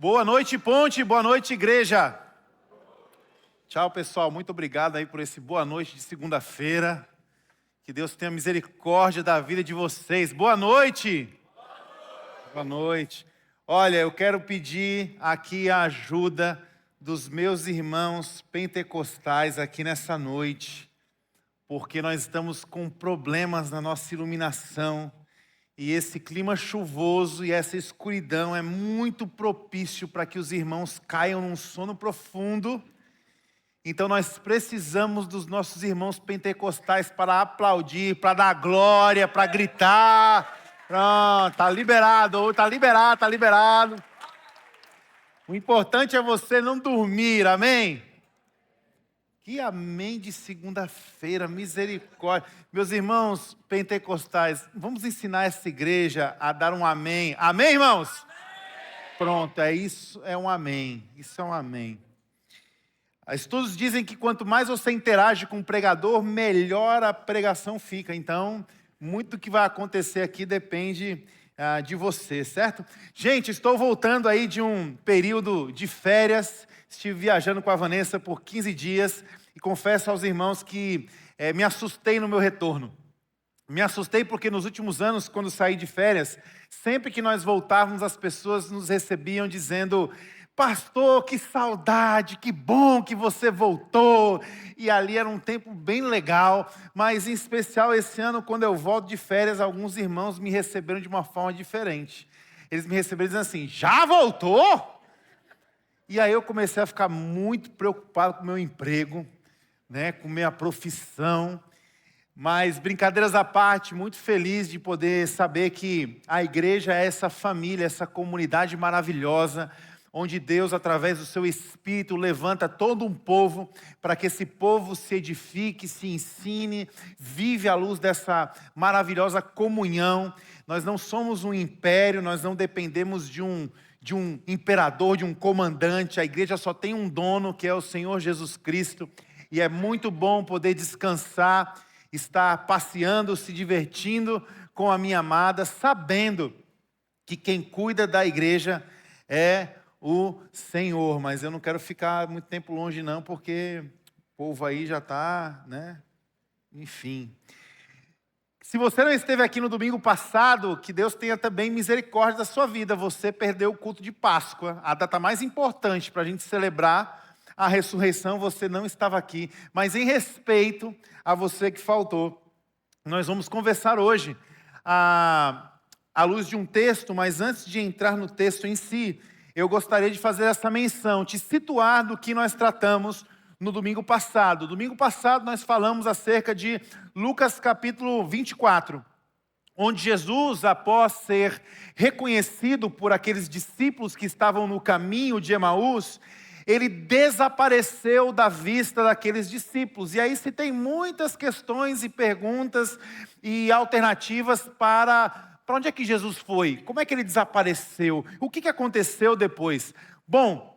Boa noite, Ponte. Boa noite, igreja. Tchau, pessoal. Muito obrigado aí por esse boa noite de segunda-feira. Que Deus tenha misericórdia da vida de vocês. Boa noite. Boa noite. Olha, eu quero pedir aqui a ajuda dos meus irmãos pentecostais aqui nessa noite, porque nós estamos com problemas na nossa iluminação. E esse clima chuvoso e essa escuridão é muito propício para que os irmãos caiam num sono profundo. Então nós precisamos dos nossos irmãos pentecostais para aplaudir, para dar glória, para gritar. Pronto, está liberado, está liberado, está liberado. O importante é você não dormir, amém? Que amém de segunda-feira, misericórdia. Meus irmãos pentecostais, vamos ensinar essa igreja a dar um amém. Amém, irmãos? Amém. Pronto, isso é um amém. Isso é um amém. Estudos dizem que quanto mais você interage com o pregador, melhor a pregação fica. Então, muito do que vai acontecer aqui depende de você, certo? Gente, estou voltando aí de um período de férias. Estive viajando com a Vanessa por 15 dias e confesso aos irmãos que me assustei no meu retorno. Me assustei porque nos últimos anos, quando saí de férias, sempre que nós voltávamos, as pessoas nos recebiam dizendo: pastor, que saudade, que bom que você voltou. E ali era um tempo bem legal, mas em especial esse ano, quando eu volto de férias, alguns irmãos me receberam de uma forma diferente. Eles me receberam dizendo assim: já voltou? E aí eu comecei a ficar muito preocupado com o meu emprego, com minha profissão. Mas brincadeiras à parte, muito feliz de poder saber que a igreja é essa família, essa comunidade maravilhosa, onde Deus, através do seu Espírito, levanta todo um povo, para que esse povo se edifique, se ensine, vive à luz dessa maravilhosa comunhão. Nós não somos um império, nós não dependemos de um imperador, de um comandante. A igreja só tem um dono, que é o Senhor Jesus Cristo. E é muito bom poder descansar, estar passeando, se divertindo com a minha amada, sabendo que quem cuida da igreja é o Senhor. Mas eu não quero ficar muito tempo longe não, porque o povo aí já está, Enfim. Se você não esteve aqui no domingo passado, que Deus tenha também misericórdia da sua vida. Você perdeu o culto de Páscoa, a data mais importante para a gente celebrar a ressurreição. Você não estava aqui, mas em respeito a você que faltou, nós vamos conversar hoje à luz de um texto. Mas antes de entrar no texto em si, eu gostaria de fazer essa menção, te situar do que nós tratamos no domingo passado. Domingo passado nós falamos acerca de Lucas capítulo 24, onde Jesus, após ser reconhecido por aqueles discípulos que estavam no caminho de Emaús, ele desapareceu da vista daqueles discípulos. E aí se tem muitas questões e perguntas e alternativas para onde é que Jesus foi? Como é que ele desapareceu? O que aconteceu depois? Bom,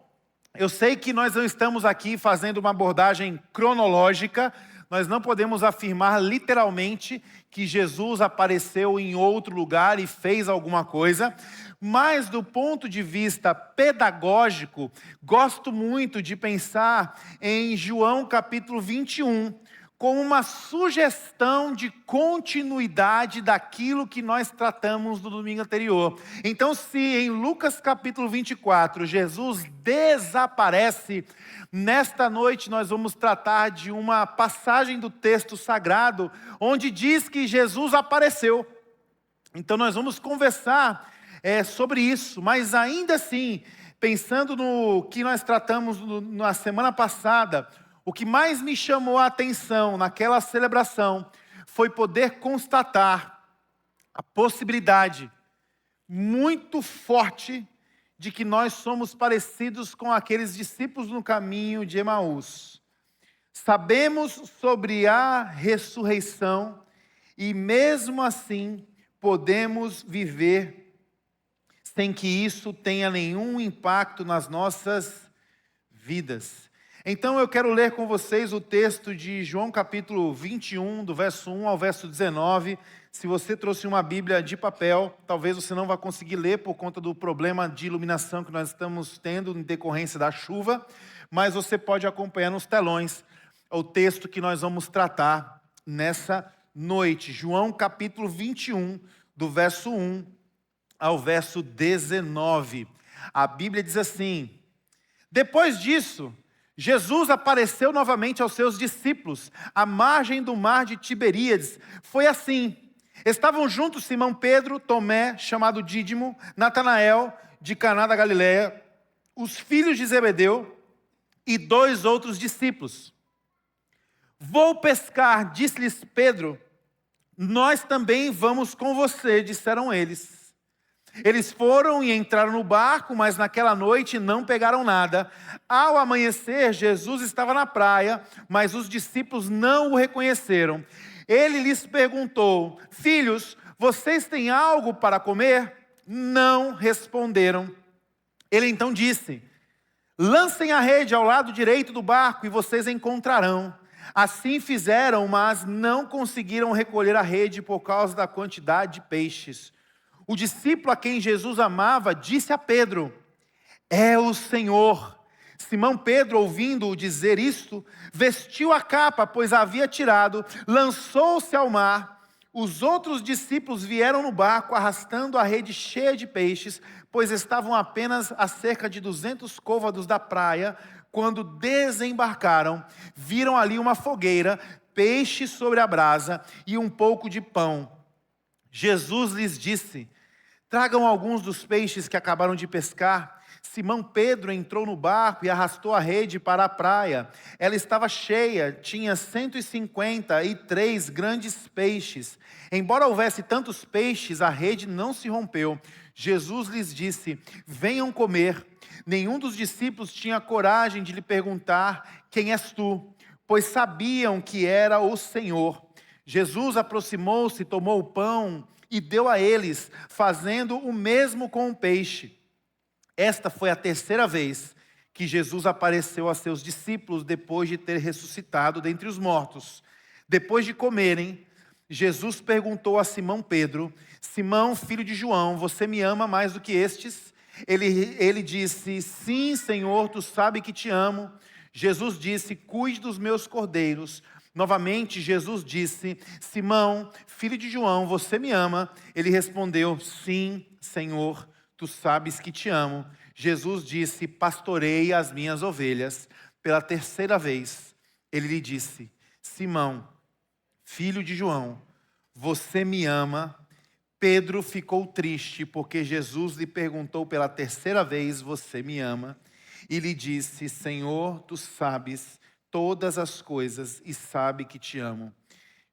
eu sei que nós não estamos aqui fazendo uma abordagem cronológica, nós não podemos afirmar literalmente que Jesus apareceu em outro lugar e fez alguma coisa, mas do ponto de vista pedagógico, gosto muito de pensar em João capítulo 21, como uma sugestão de continuidade daquilo que nós tratamos no domingo anterior. Então, se em Lucas capítulo 24, Jesus desaparece, nesta noite nós vamos tratar de uma passagem do texto sagrado, onde diz que Jesus apareceu. Então nós vamos conversar sobre isso, mas ainda assim, pensando no que nós tratamos na semana passada, o que mais me chamou a atenção naquela celebração foi poder constatar a possibilidade muito forte de que nós somos parecidos com aqueles discípulos no caminho de Emaús. Sabemos sobre a ressurreição e mesmo assim podemos viver sem que isso tenha nenhum impacto nas nossas vidas. Então eu quero ler com vocês o texto de João capítulo 21, do verso 1 ao verso 19. Se você trouxe uma Bíblia de papel, talvez você não vá conseguir ler por conta do problema de iluminação que nós estamos tendo em decorrência da chuva, mas você pode acompanhar nos telões o texto que nós vamos tratar nessa noite. João capítulo 21, do verso 1 ao verso 19. A Bíblia diz assim: depois disso, Jesus apareceu novamente aos seus discípulos, à margem do mar de Tiberíades. Foi assim: estavam juntos Simão Pedro, Tomé, chamado Dídimo, Natanael, de Caná da Galileia, os filhos de Zebedeu e 2 outros discípulos. Vou pescar, disse-lhes Pedro. Nós também vamos com você, disseram eles. Eles foram e entraram no barco, mas naquela noite não pegaram nada. Ao amanhecer, Jesus estava na praia, mas os discípulos não o reconheceram. Ele lhes perguntou: filhos, vocês têm algo para comer? Não responderam. Ele então disse: lancem a rede ao lado direito do barco e vocês encontrarão. Assim fizeram, mas não conseguiram recolher a rede por causa da quantidade de peixes. O discípulo a quem Jesus amava disse a Pedro: é o Senhor. Simão Pedro, ouvindo-o dizer isto, vestiu a capa, pois a havia tirado, lançou-se ao mar. Os outros discípulos vieram no barco, arrastando a rede cheia de peixes, pois estavam apenas a cerca de 200 côvados da praia. Quando desembarcaram, viram ali uma fogueira, peixe sobre a brasa e um pouco de pão. Jesus lhes disse: tragam alguns dos peixes que acabaram de pescar. Simão Pedro entrou no barco e arrastou a rede para a praia. Ela estava cheia, tinha 153 grandes peixes. Embora houvesse tantos peixes, a rede não se rompeu. Jesus lhes disse: venham comer. Nenhum dos discípulos tinha coragem de lhe perguntar: quem és tu? Pois sabiam que era o Senhor. Jesus aproximou-se, tomou o pão e deu a eles, fazendo o mesmo com o peixe. Esta foi a 3ª vez que Jesus apareceu a seus discípulos depois de ter ressuscitado dentre os mortos. Depois de comerem, Jesus perguntou a Simão Pedro: Simão, filho de João, você me ama mais do que estes? Ele disse: sim, Senhor, tu sabes que te amo. Jesus disse: cuide dos meus cordeiros. Novamente Jesus disse: Simão, filho de João, você me ama? Ele respondeu: sim, Senhor, tu sabes que te amo. Jesus disse: pastorei as minhas ovelhas. Pela 3ª vez, ele lhe disse: Simão, filho de João, você me ama? Pedro ficou triste, porque Jesus lhe perguntou pela 3ª vez: você me ama? E lhe disse: Senhor, tu sabes todas as coisas e sabe que te amo.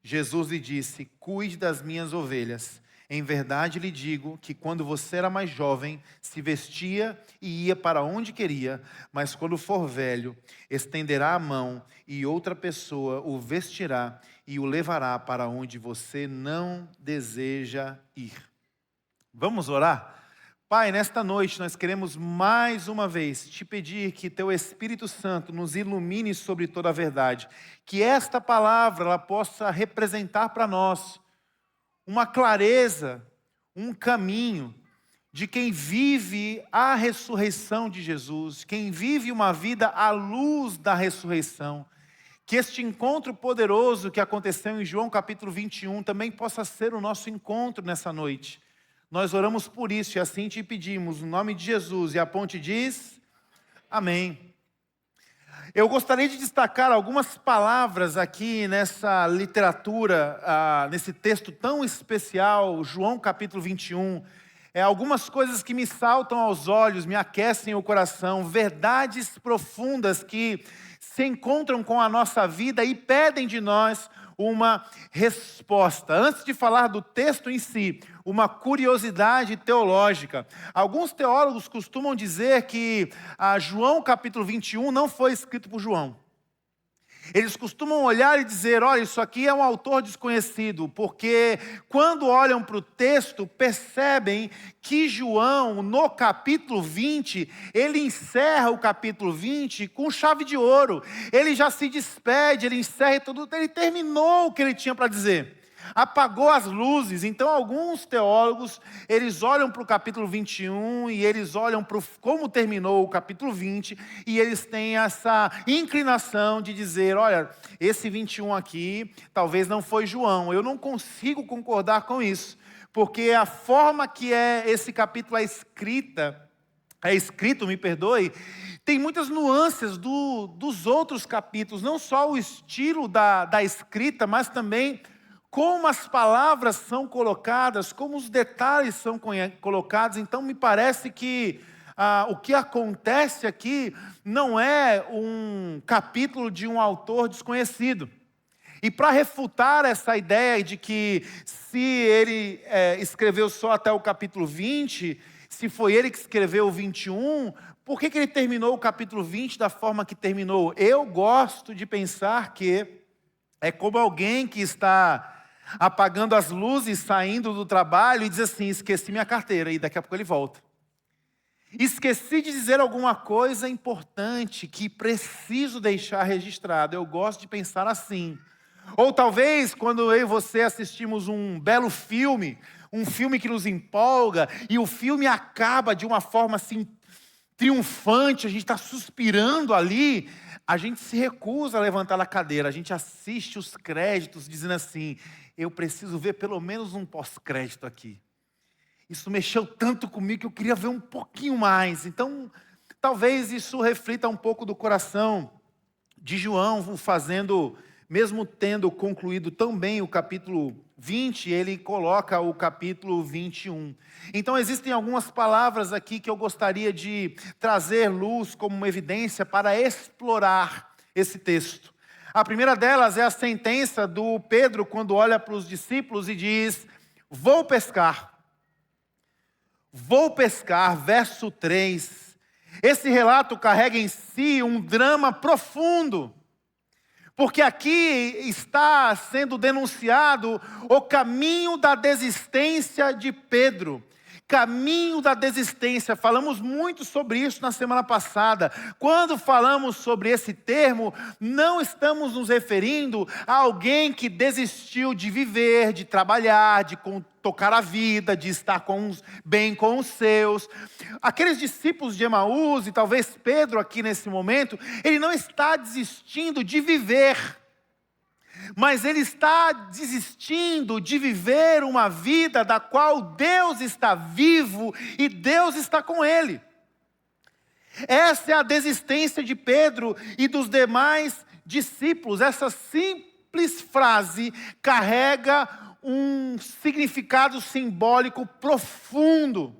Jesus lhe disse: cuide das minhas ovelhas. Em verdade lhe digo que quando você era mais jovem, se vestia e ia para onde queria, mas quando for velho, estenderá a mão e outra pessoa o vestirá e o levará para onde você não deseja ir. Vamos orar? Pai, nesta noite nós queremos mais uma vez te pedir que teu Espírito Santo nos ilumine sobre toda a verdade, que esta palavra ela possa representar para nós uma clareza, um caminho de quem vive a ressurreição de Jesus, quem vive uma vida à luz da ressurreição. Que este encontro poderoso que aconteceu em João capítulo 21 também possa ser o nosso encontro nessa noite. Nós oramos por isso e assim te pedimos, no nome de Jesus. E a ponte diz: amém. Eu gostaria de destacar algumas palavras aqui nessa literatura, nesse texto tão especial, João capítulo 21. Algumas coisas que me saltam aos olhos, me aquecem o coração, verdades profundas que se encontram com a nossa vida e pedem de nós uma resposta. Antes de falar do texto em si, uma curiosidade teológica. Alguns teólogos costumam dizer que João capítulo 21 não foi escrito por João. Eles costumam olhar e dizer, olha, isso aqui é um autor desconhecido, porque quando olham para o texto, percebem que João, no capítulo 20, ele encerra o capítulo 20 com chave de ouro. Ele já se despede, ele encerra tudo, ele terminou o que ele tinha para dizer. Apagou as luzes. Então alguns teólogos, eles olham para o capítulo 21 e eles olham para como terminou o capítulo 20 e eles têm essa inclinação de dizer, olha, esse 21 aqui talvez não foi João. Eu não consigo concordar com isso, porque a forma que esse capítulo é escrito, me perdoe, tem muitas nuances dos outros capítulos, não só o estilo da escrita, mas também como as palavras são colocadas, como os detalhes são colocados. Então me parece que o que acontece aqui não é um capítulo de um autor desconhecido. E para refutar essa ideia de que se ele escreveu só até o capítulo 20, se foi ele que escreveu o 21, por que ele terminou o capítulo 20 da forma que terminou? Eu gosto de pensar que é como alguém que está apagando as luzes, saindo do trabalho e diz assim, esqueci minha carteira, e daqui a pouco ele volta. Esqueci de dizer alguma coisa importante que preciso deixar registrado. Eu gosto de pensar assim. Ou talvez quando eu e você assistimos um belo filme, um filme que nos empolga, e o filme acaba de uma forma assim triunfante, a gente está suspirando ali, a gente se recusa a levantar da cadeira, a gente assiste os créditos dizendo assim, eu preciso ver pelo menos um pós-crédito aqui. Isso mexeu tanto comigo que eu queria ver um pouquinho mais. Então, talvez isso reflita um pouco do coração de João, fazendo, mesmo tendo concluído tão bem o capítulo 20, ele coloca o capítulo 21. Então, existem algumas palavras aqui que eu gostaria de trazer luz como uma evidência para explorar esse texto. A primeira delas é a sentença do Pedro, quando olha para os discípulos e diz, vou pescar. Vou pescar, verso 3. Esse relato carrega em si um drama profundo, porque aqui está sendo denunciado o caminho da desistência de Pedro. Caminho da desistência, falamos muito sobre isso na semana passada. Quando falamos sobre esse termo, não estamos nos referindo a alguém que desistiu de viver, de trabalhar, de tocar a vida, de estar bem com os seus. Aqueles discípulos de Emaús, e talvez Pedro aqui nesse momento, ele não está desistindo de viver, mas ele está desistindo de viver uma vida da qual Deus está vivo e Deus está com ele. Essa é a desistência de Pedro e dos demais discípulos. Essa simples frase carrega um significado simbólico profundo.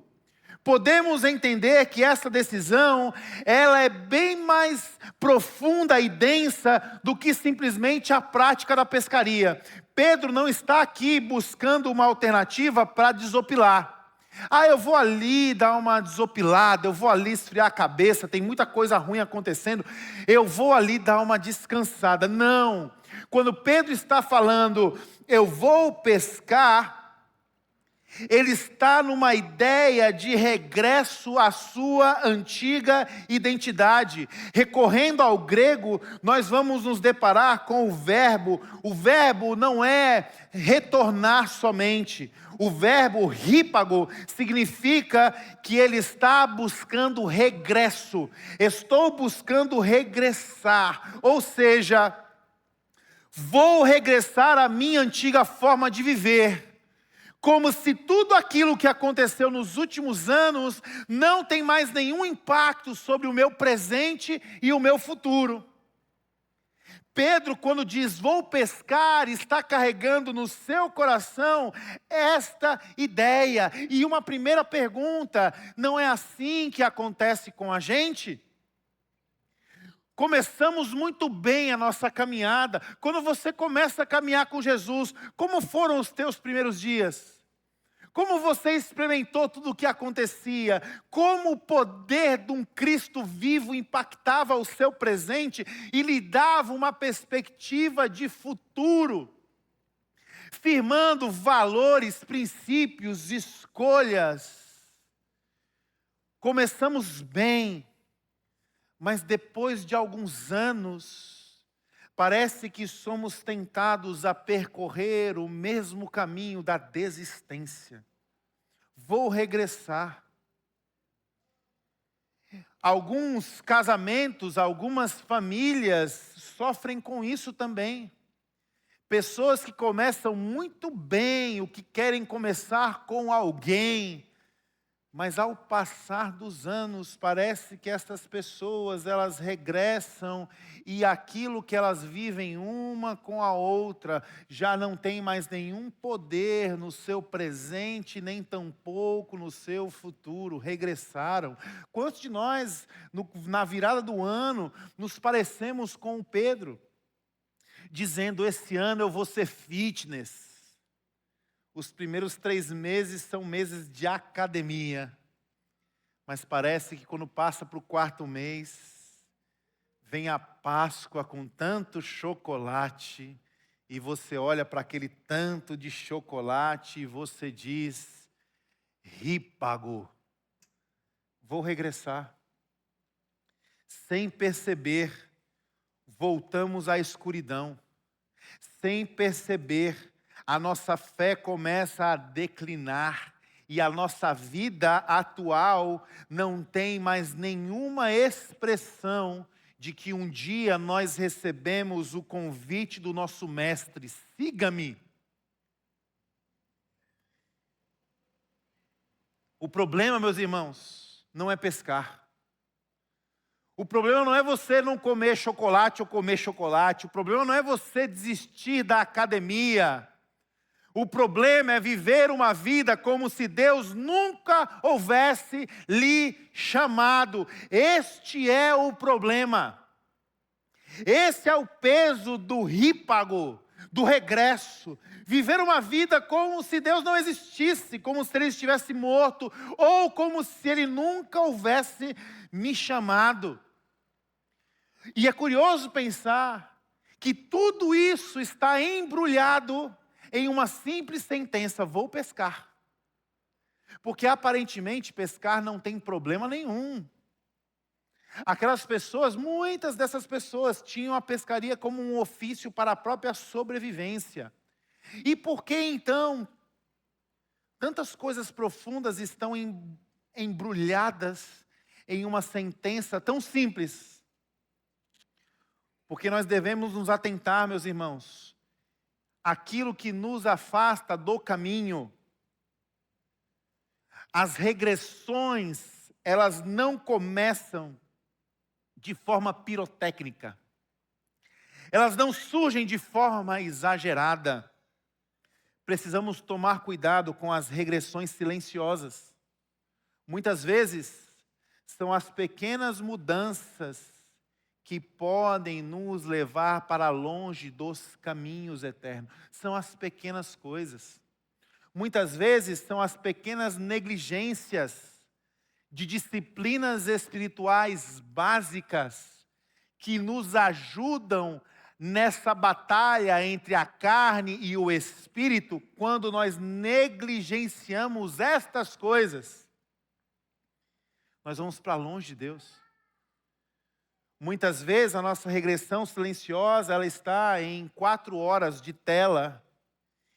Podemos entender que essa decisão, ela é bem mais profunda e densa do que simplesmente a prática da pescaria. Pedro não está aqui buscando uma alternativa para desopilar. Eu vou ali dar uma desopilada, eu vou ali esfriar a cabeça, tem muita coisa ruim acontecendo, eu vou ali dar uma descansada. Não, quando Pedro está falando, eu vou pescar, ele está numa ideia de regresso à sua antiga identidade. Recorrendo ao grego, nós vamos nos deparar com o verbo. O verbo não é retornar somente. O verbo rípago significa que ele está buscando regresso. Estou buscando regressar. Ou seja, vou regressar à minha antiga forma de viver. Como se tudo aquilo que aconteceu nos últimos anos não tem mais nenhum impacto sobre o meu presente e o meu futuro. Pedro, quando diz vou pescar, está carregando no seu coração esta ideia. E uma primeira pergunta, não é assim que acontece com a gente? Começamos muito bem a nossa caminhada. Quando você começa a caminhar com Jesus, como foram os teus primeiros dias? Como você experimentou tudo o que acontecia? Como o poder de um Cristo vivo impactava o seu presente e lhe dava uma perspectiva de futuro, firmando valores, princípios, escolhas. Começamos bem, mas depois de alguns anos, parece que somos tentados a percorrer o mesmo caminho da desistência. Vou regressar. Alguns casamentos, algumas famílias sofrem com isso também. Pessoas que começam muito bem, o que querem começar com alguém, mas ao passar dos anos, parece que essas pessoas, elas regressam e aquilo que elas vivem uma com a outra, já não tem mais nenhum poder no seu presente, nem tampouco no seu futuro, regressaram. Quantos de nós, na virada do ano, nos parecemos com o Pedro, dizendo, esse ano eu vou ser fitness. Os primeiros 3 meses são meses de academia. Mas parece que quando passa para o 4º mês, vem a Páscoa com tanto chocolate, e você olha para aquele tanto de chocolate e você diz, rípago, vou regressar. Sem perceber, voltamos à escuridão. Sem perceber, a nossa fé começa a declinar e a nossa vida atual não tem mais nenhuma expressão de que um dia nós recebemos o convite do nosso mestre, siga-me. O problema, meus irmãos, não é pescar. O problema não é você não comer chocolate ou comer chocolate. O problema não é você desistir da academia. O problema é viver uma vida como se Deus nunca houvesse lhe chamado. Este é o problema. Esse é o peso do rípago, do regresso. Viver uma vida como se Deus não existisse, como se Ele estivesse morto, ou como se Ele nunca houvesse me chamado. E é curioso pensar que tudo isso está embrulhado em uma simples sentença, vou pescar. Porque aparentemente pescar não tem problema nenhum. Aquelas pessoas, muitas dessas pessoas tinham a pescaria como um ofício para a própria sobrevivência. E por que então tantas coisas profundas estão embrulhadas em uma sentença tão simples? Porque nós devemos nos atentar, meus irmãos, aquilo que nos afasta do caminho. As regressões, elas não começam de forma pirotécnica. Elas não surgem de forma exagerada. Precisamos tomar cuidado com as regressões silenciosas. Muitas vezes, são as pequenas mudanças que podem nos levar para longe dos caminhos eternos. São as pequenas coisas. Muitas vezes são as pequenas negligências de disciplinas espirituais básicas que nos ajudam nessa batalha entre a carne e o espírito, quando nós negligenciamos estas coisas. Nós vamos para longe de Deus. Muitas vezes a nossa regressão silenciosa, ela está em 4 horas de tela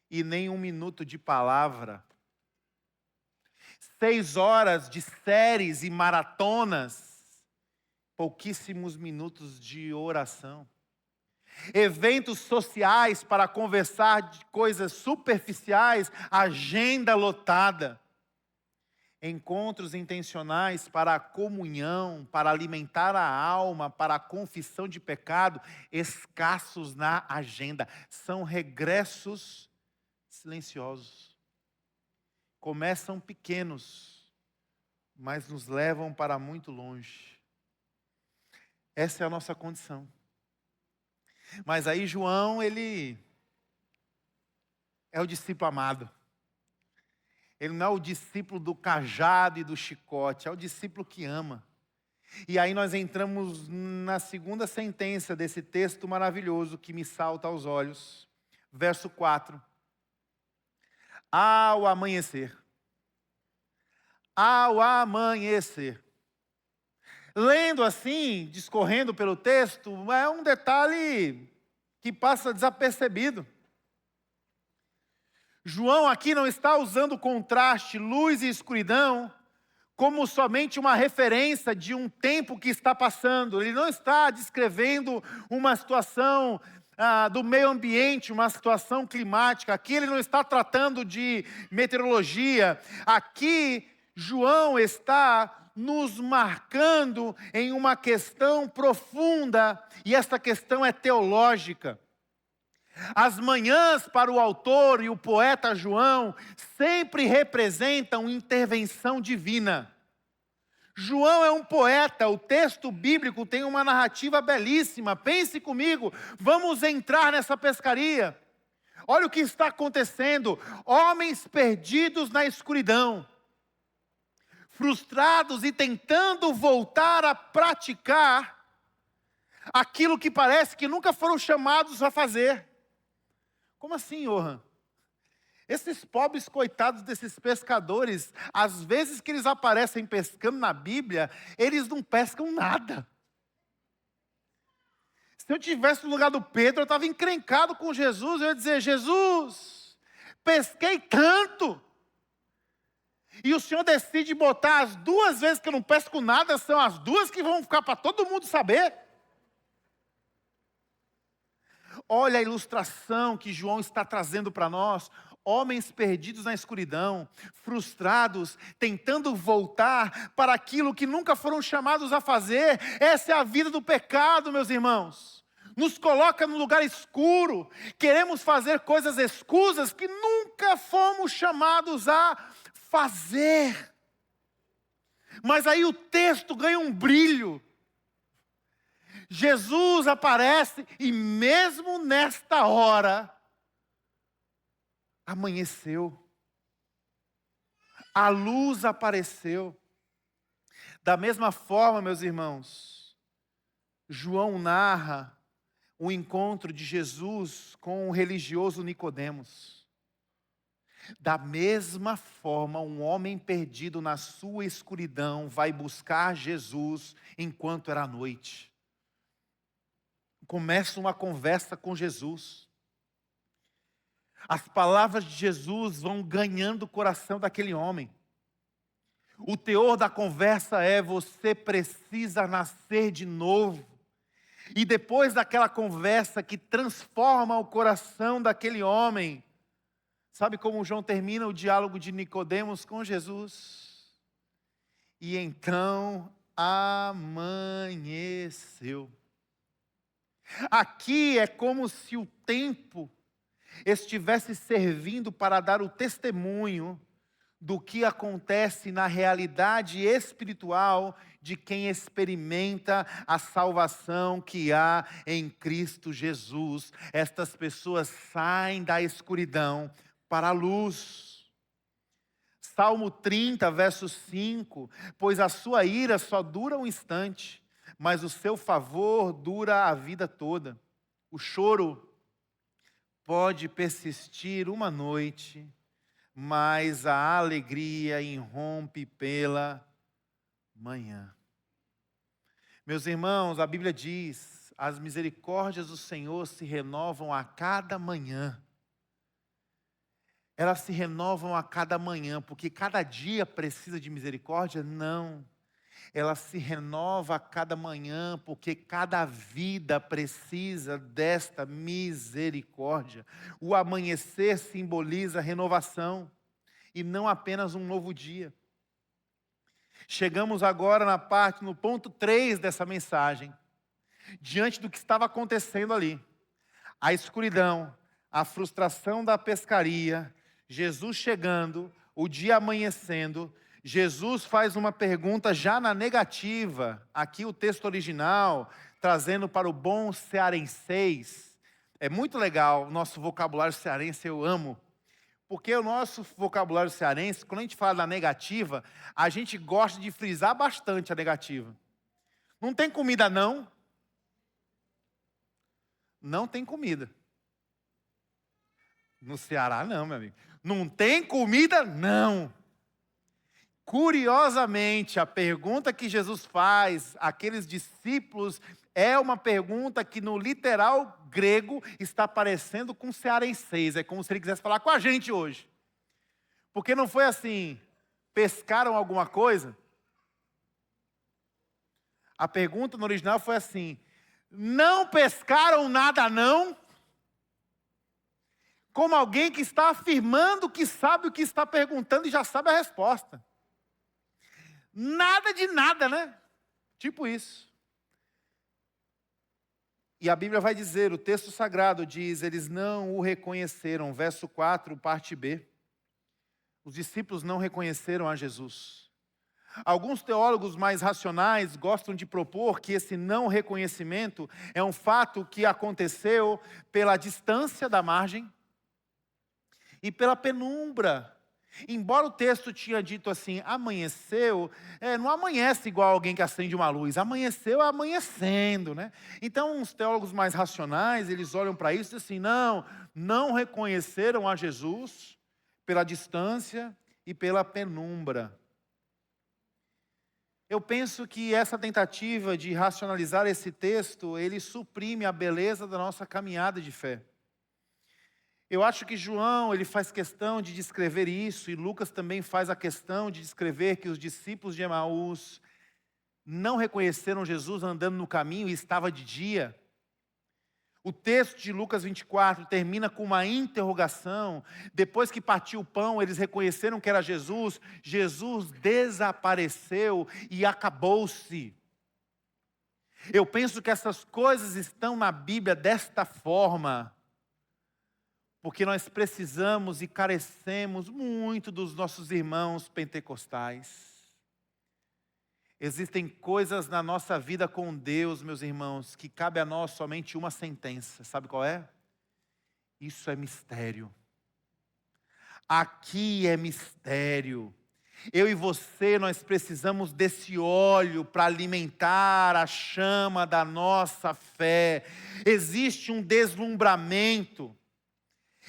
e nem 1 minuto de palavra. 6 horas de séries e maratonas, pouquíssimos minutos de oração. Eventos sociais para conversar de coisas superficiais, agenda lotada. Encontros intencionais para a comunhão, para alimentar a alma, para a confissão de pecado, escassos na agenda. São regressos silenciosos. Começam pequenos, mas nos levam para muito longe. Essa é a nossa condição. Mas aí João, ele é o discípulo amado. Ele não é o discípulo do cajado e do chicote, é o discípulo que ama. E aí nós entramos na segunda sentença desse texto maravilhoso que me salta aos olhos. Verso 4. Ao amanhecer. Ao amanhecer. Lendo assim, discorrendo pelo texto, é um detalhe que passa desapercebido. João aqui não está usando o contraste, luz e escuridão, como somente uma referência de um tempo que está passando. Ele não está descrevendo uma situação do meio ambiente, uma situação climática. Aqui ele não está tratando de meteorologia. Aqui João está nos marcando em uma questão profunda, e esta questão é teológica. As manhãs para o autor e o poeta João sempre representam intervenção divina. João é um poeta, o texto bíblico tem uma narrativa belíssima. Pense comigo, vamos entrar nessa pescaria. Olha o que está acontecendo: homens perdidos na escuridão, frustrados e tentando voltar a praticar aquilo que parece que nunca foram chamados a fazer. Como assim, Johan? Esses pobres coitados desses pescadores, às vezes que eles aparecem pescando na Bíblia, eles não pescam nada. Se eu tivesse no lugar do Pedro, eu estava encrencado com Jesus, eu ia dizer: Jesus, pesquei tanto, e o Senhor decide botar as 2 vezes que eu não pesco nada, são as 2 que vão ficar para todo mundo saber. Olha a ilustração que João está trazendo para nós. Homens perdidos na escuridão, frustrados, tentando voltar para aquilo que nunca foram chamados a fazer. Essa é a vida do pecado, meus irmãos. Nos coloca num lugar escuro, queremos fazer coisas escusas que nunca fomos chamados a fazer. Mas aí o texto ganha um brilho. Jesus aparece e mesmo nesta hora, amanheceu. A luz apareceu. Da mesma forma, meus irmãos, João narra o encontro de Jesus com o religioso Nicodemos. Da mesma forma, um homem perdido na sua escuridão vai buscar Jesus enquanto era noite. Começa uma conversa com Jesus. As palavras de Jesus vão ganhando o coração daquele homem. O teor da conversa é: você precisa nascer de novo. E depois daquela conversa que transforma o coração daquele homem, sabe como João termina o diálogo de Nicodemos com Jesus? E então amanheceu. Aqui é como se o tempo estivesse servindo para dar o testemunho do que acontece na realidade espiritual de quem experimenta a salvação que há em Cristo Jesus. Estas pessoas saem da escuridão para a luz. Salmo 30, verso 5: pois a sua ira só dura um instante, mas o seu favor dura a vida toda. O choro pode persistir uma noite, mas a alegria irrompe pela manhã. Meus irmãos, a Bíblia diz: as misericórdias do Senhor se renovam a cada manhã. Elas se renovam a cada manhã, porque cada dia precisa de misericórdia? Não. Ela se renova a cada manhã, porque cada vida precisa desta misericórdia. O amanhecer simboliza renovação, e não apenas um novo dia. Chegamos agora no ponto 3 dessa mensagem. Diante do que estava acontecendo ali, a escuridão, a frustração da pescaria, Jesus chegando, o dia amanhecendo, Jesus faz uma pergunta já na negativa. Aqui o texto original, trazendo para o bom cearenseis. É muito legal, o nosso vocabulário cearense eu amo. Porque o nosso vocabulário cearense, quando a gente fala da negativa, a gente gosta de frisar bastante a negativa. Não tem comida não? Não tem comida. No Ceará não, meu amigo. Não tem comida não. Curiosamente, a pergunta que Jesus faz àqueles discípulos é uma pergunta que no literal grego está parecendo com cearenseis. É como se ele quisesse falar com a gente hoje. Porque não foi assim, pescaram alguma coisa? A pergunta no original foi assim, não pescaram nada não? Como alguém que está afirmando que sabe o que está perguntando e já sabe a resposta. Nada de nada, né? Tipo isso. E a Bíblia vai dizer, o texto sagrado diz, eles não o reconheceram. Verso 4, parte B. Os discípulos não reconheceram a Jesus. Alguns teólogos mais racionais gostam de propor que esse não reconhecimento é um fato que aconteceu pela distância da margem e pela penumbra. Embora o texto tinha dito assim, amanheceu, não amanhece igual alguém que acende uma luz, amanheceu amanhecendo, né? Então, os teólogos mais racionais, eles olham para isso e dizem assim, não reconheceram a Jesus pela distância e pela penumbra. Eu penso que essa tentativa de racionalizar esse texto, ele suprime a beleza da nossa caminhada de fé. Eu acho que João, ele faz questão de descrever isso, e Lucas também faz a questão de descrever que os discípulos de Emaús não reconheceram Jesus andando no caminho e estava de dia. O texto de Lucas 24 termina com uma interrogação. Depois que partiu o pão, eles reconheceram que era Jesus. Jesus desapareceu e acabou-se. Eu penso que essas coisas estão na Bíblia desta forma, porque nós precisamos e carecemos muito dos nossos irmãos pentecostais. Existem coisas na nossa vida com Deus, meus irmãos, que cabe a nós somente uma sentença. Sabe qual é? Isso é mistério. Aqui é mistério. Eu e você, nós precisamos desse óleo para alimentar a chama da nossa fé. Existe um deslumbramento.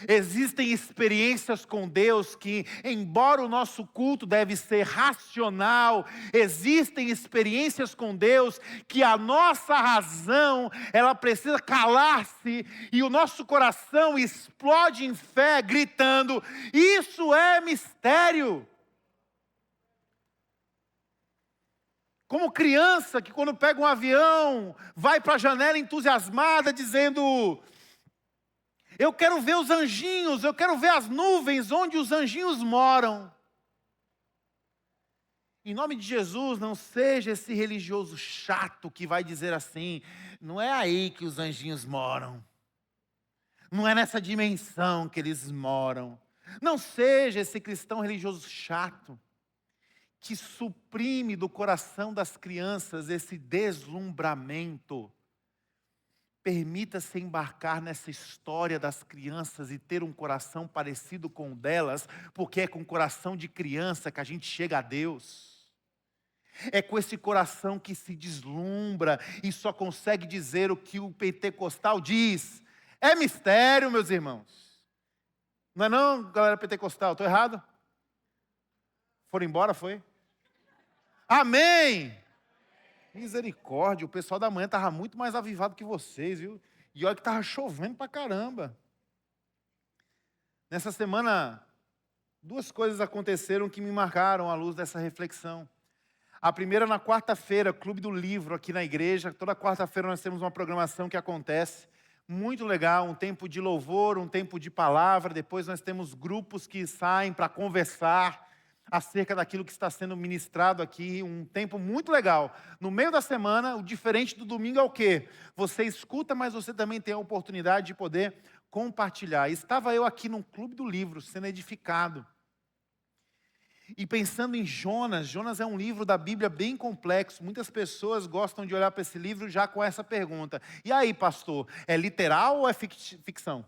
Existem experiências com Deus que, embora o nosso culto deve ser racional, existem experiências com Deus que a nossa razão, ela precisa calar-se e o nosso coração explode em fé, gritando, isso é mistério. Como criança que quando pega um avião, vai para a janela entusiasmada dizendo, eu quero ver os anjinhos, eu quero ver as nuvens onde os anjinhos moram. Em nome de Jesus, não seja esse religioso chato que vai dizer assim, não é aí que os anjinhos moram. Não é nessa dimensão que eles moram. Não seja esse cristão religioso chato que suprime do coração das crianças esse deslumbramento. Permita-se embarcar nessa história das crianças e ter um coração parecido com o delas, porque é com o coração de criança que a gente chega a Deus. É com esse coração que se deslumbra e só consegue dizer o que o pentecostal diz. É mistério, meus irmãos. Não é não, galera pentecostal? Estou errado? Foram embora, foi? Amém! Misericórdia, o pessoal da manhã estava muito mais avivado que vocês, viu? E olha que estava chovendo pra caramba. Nessa semana, duas coisas aconteceram que me marcaram à luz dessa reflexão. A primeira, na quarta-feira, Clube do Livro aqui na igreja. Toda quarta-feira nós temos uma programação que acontece. Muito legal, um tempo de louvor, um tempo de palavra. Depois nós temos grupos que saem para conversar acerca daquilo que está sendo ministrado aqui, um tempo muito legal. No meio da semana, o diferente do domingo é o quê? Você escuta, mas você também tem a oportunidade de poder compartilhar. Estava eu aqui num Clube do Livro, sendo edificado. E pensando em Jonas, Jonas é um livro da Bíblia bem complexo. Muitas pessoas gostam de olhar para esse livro já com essa pergunta. E aí, pastor, é literal ou é ficção?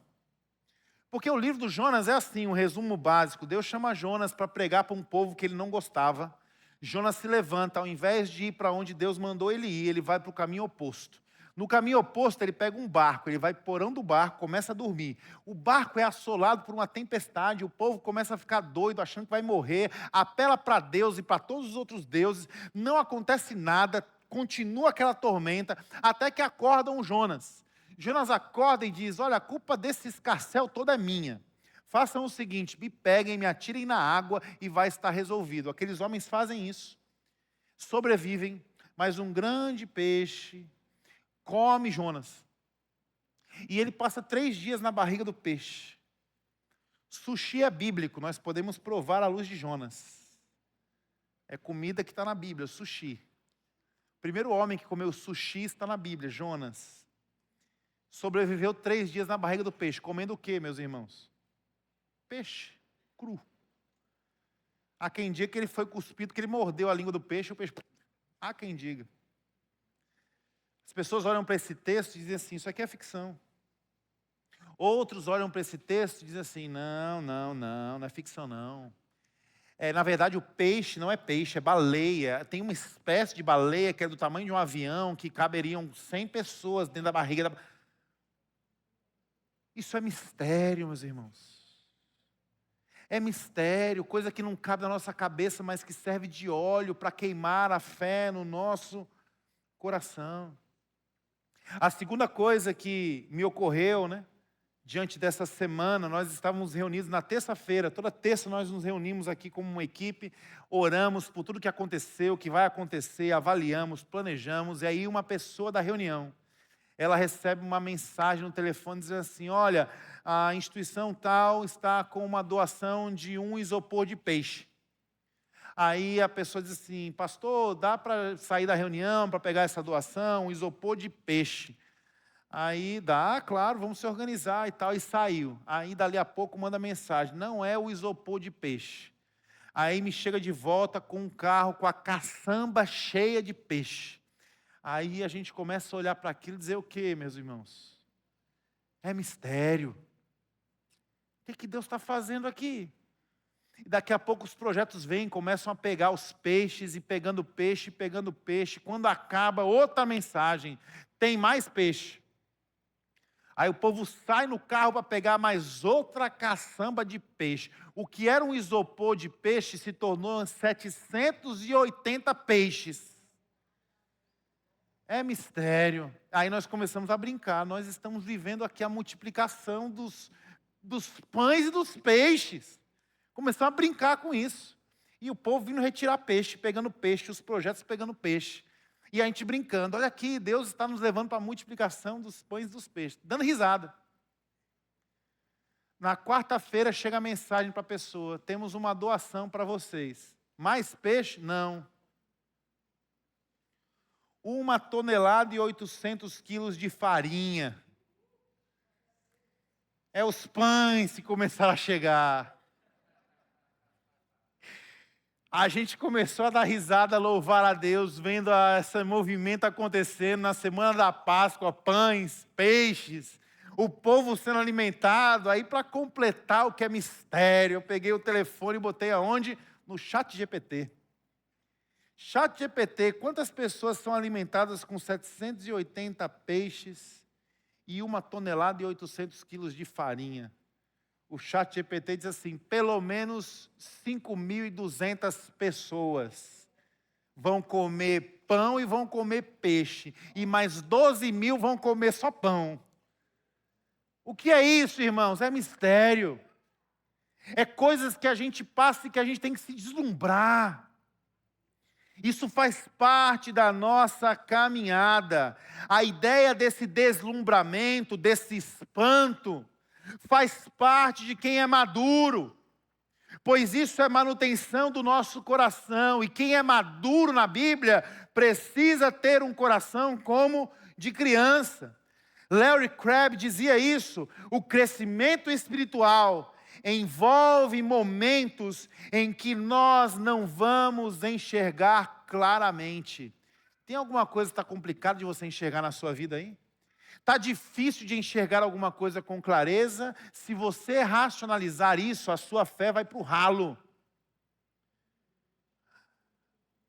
Porque o livro do Jonas é assim, um resumo básico. Deus chama Jonas para pregar para um povo que ele não gostava. Jonas se levanta, ao invés de ir para onde Deus mandou ele ir, ele vai para o caminho oposto. No caminho oposto, ele pega um barco, ele vai porão do barco, começa a dormir. O barco é assolado por uma tempestade, o povo começa a ficar doido, achando que vai morrer, apela para Deus e para todos os outros deuses, não acontece nada, continua aquela tormenta, até que acordam Jonas. Jonas acorda e diz: olha, a culpa desse escarcéu toda é minha. Façam o seguinte, me peguem, me atirem na água e vai estar resolvido. Aqueles homens fazem isso, sobrevivem, mas um grande peixe come Jonas. E ele passa 3 dias na barriga do peixe. Sushi é bíblico, nós podemos provar à luz de Jonas. É comida que está na Bíblia, sushi. O primeiro homem que comeu sushi está na Bíblia, Jonas. Sobreviveu 3 dias na barriga do peixe. Comendo o quê, meus irmãos? Peixe cru. Há quem diga que ele foi cuspido, que ele mordeu a língua do peixe, o peixe... Há quem diga. As pessoas olham para esse texto e dizem assim, isso aqui é ficção. Outros olham para esse texto e dizem assim, não é ficção não. Na verdade o peixe não é peixe, é baleia. Tem uma espécie de baleia que é do tamanho de um avião, que caberiam 100 pessoas dentro da barriga. Isso é mistério, meus irmãos. É mistério, coisa que não cabe na nossa cabeça, mas que serve de óleo para queimar a fé no nosso coração. A segunda coisa que me ocorreu, diante dessa semana, nós estávamos reunidos na terça-feira, toda terça nós nos reunimos aqui como uma equipe, oramos por tudo que aconteceu, que vai acontecer, avaliamos, planejamos, e aí uma pessoa da reunião, ela recebe uma mensagem no telefone dizendo assim, olha, a instituição tal está com uma doação de um isopor de peixe. Aí a pessoa diz assim, pastor, dá para sair da reunião para pegar essa doação, um isopor de peixe? Aí dá, claro, vamos se organizar e tal, e saiu. Aí dali a pouco manda mensagem, não é o isopor de peixe. Aí me chega de volta com um carro com a caçamba cheia de peixe. Aí a gente começa a olhar para aquilo e dizer o quê, meus irmãos? É mistério. O que Deus está fazendo aqui? E daqui a pouco os projetos vêm, começam a pegar os peixes, e pegando peixe, pegando peixe. Quando acaba, outra mensagem, tem mais peixe. Aí o povo sai no carro para pegar mais outra caçamba de peixe. O que era um isopor de peixe se tornou 780 peixes. É mistério. Aí nós começamos a brincar. Nós estamos vivendo aqui a multiplicação dos pães e dos peixes. Começamos a brincar com isso. E o povo vindo retirar peixe, pegando peixe, os projetos pegando peixe. E a gente brincando, olha aqui, Deus está nos levando para a multiplicação dos pães e dos peixes. Dando risada. Na quarta-feira chega a mensagem para a pessoa, temos uma doação para vocês. Mais peixe? Não. 1,8 toneladas de farinha. É os pães que começaram a chegar. A gente começou a dar risada, a louvar a Deus, vendo esse movimento acontecendo na semana da Páscoa, pães, peixes, o povo sendo alimentado. Aí para completar o que é mistério, eu peguei o telefone e botei aonde? No ChatGPT. ChatGPT, quantas pessoas são alimentadas com 780 peixes e 1,8 toneladas de farinha? O ChatGPT diz assim, pelo menos 5.200 pessoas vão comer pão e vão comer peixe. E mais 12.000 vão comer só pão. O que é isso, irmãos? É mistério. É coisas que a gente passa e que a gente tem que se deslumbrar. Isso faz parte da nossa caminhada. A ideia desse deslumbramento, desse espanto, faz parte de quem é maduro, pois isso é manutenção do nosso coração, e quem é maduro na Bíblia precisa ter um coração como de criança. Larry Crabb dizia isso, o crescimento espiritual envolve momentos em que nós não vamos enxergar claramente. Tem alguma coisa que está complicada de você enxergar na sua vida aí? está difícil de enxergar alguma coisa com clareza, se você racionalizar isso, a sua fé vai para o ralo.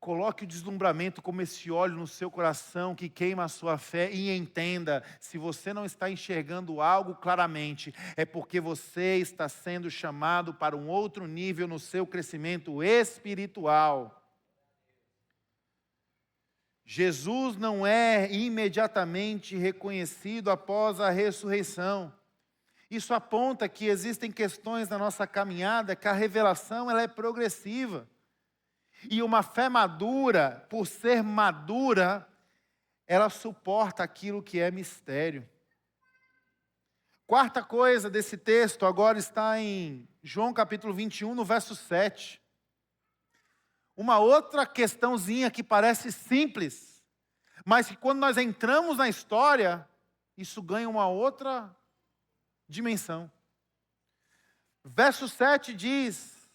Coloque o deslumbramento como esse óleo no seu coração que queima a sua fé e entenda, se você não está enxergando algo claramente, é porque você está sendo chamado para um outro nível no seu crescimento espiritual. Jesus não é imediatamente reconhecido após a ressurreição. Isso aponta que existem questões na nossa caminhada, que a revelação ela é progressiva. E uma fé madura, por ser madura, ela suporta aquilo que é mistério. Quarta coisa desse texto agora está em João capítulo 21, no verso 7. Uma outra questãozinha que parece simples, mas que quando nós entramos na história, isso ganha uma outra dimensão. Verso 7 diz: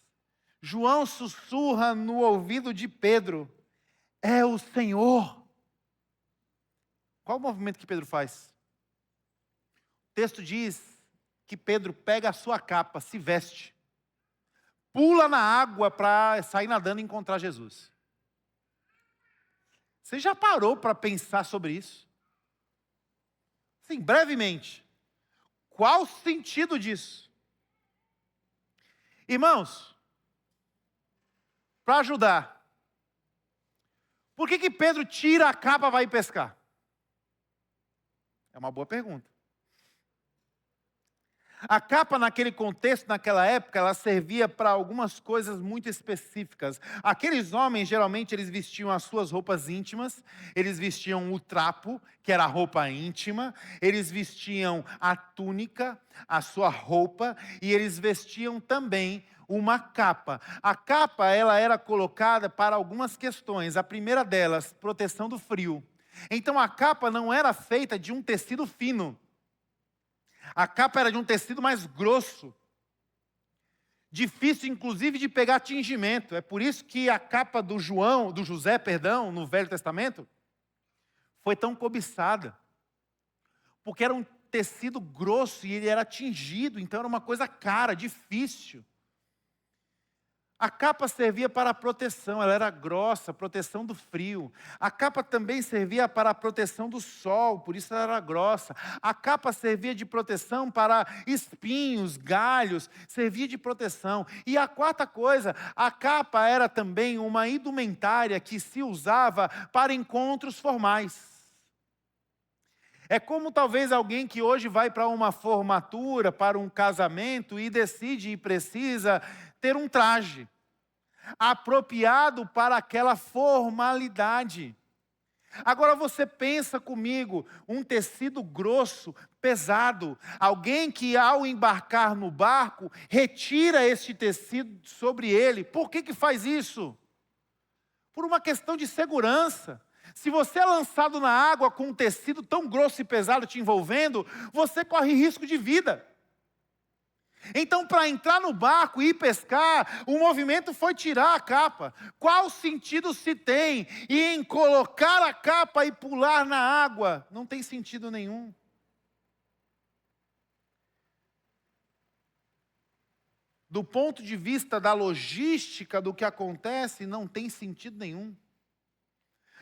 João sussurra no ouvido de Pedro: é o Senhor. Qual o movimento que Pedro faz? O texto diz que Pedro pega a sua capa, se veste, pula na água para sair nadando e encontrar Jesus. Você já parou para pensar sobre isso? Sim, brevemente. Qual o sentido disso? Irmãos, para ajudar, por que Pedro tira a capa e vai pescar? É uma boa pergunta. A capa naquele contexto, naquela época, ela servia para algumas coisas muito específicas. Aqueles homens, geralmente, eles vestiam as suas roupas íntimas, eles vestiam o trapo, que era a roupa íntima, eles vestiam a túnica, a sua roupa, e eles vestiam também uma capa. A capa, ela era colocada para algumas questões. A primeira delas, proteção do frio. Então, a capa não era feita de um tecido fino. A capa era de um tecido mais grosso, difícil inclusive de pegar tingimento. É por isso que a capa do José, no Velho Testamento, foi tão cobiçada. Porque era um tecido grosso e ele era tingido, então era uma coisa cara, difícil. A capa servia para a proteção, ela era grossa, proteção do frio. A capa também servia para a proteção do sol, por isso ela era grossa. A capa servia de proteção para espinhos, galhos, servia de proteção. E a quarta coisa, a capa era também uma indumentária que se usava para encontros formais. É como talvez alguém que hoje vai para uma formatura, para um casamento e decide e precisa ter um traje apropriado para aquela formalidade. Agora você pensa comigo, um tecido grosso, pesado, alguém que ao embarcar no barco, retira esse tecido sobre ele. Por que faz isso? Por uma questão de segurança. Se você é lançado na água com um tecido tão grosso e pesado te envolvendo, você corre risco de vida. Então, para entrar no barco e ir pescar, o movimento foi tirar a capa. Qual sentido se tem em colocar a capa e pular na água? Não tem sentido nenhum. Do ponto de vista da logística do que acontece, não tem sentido nenhum.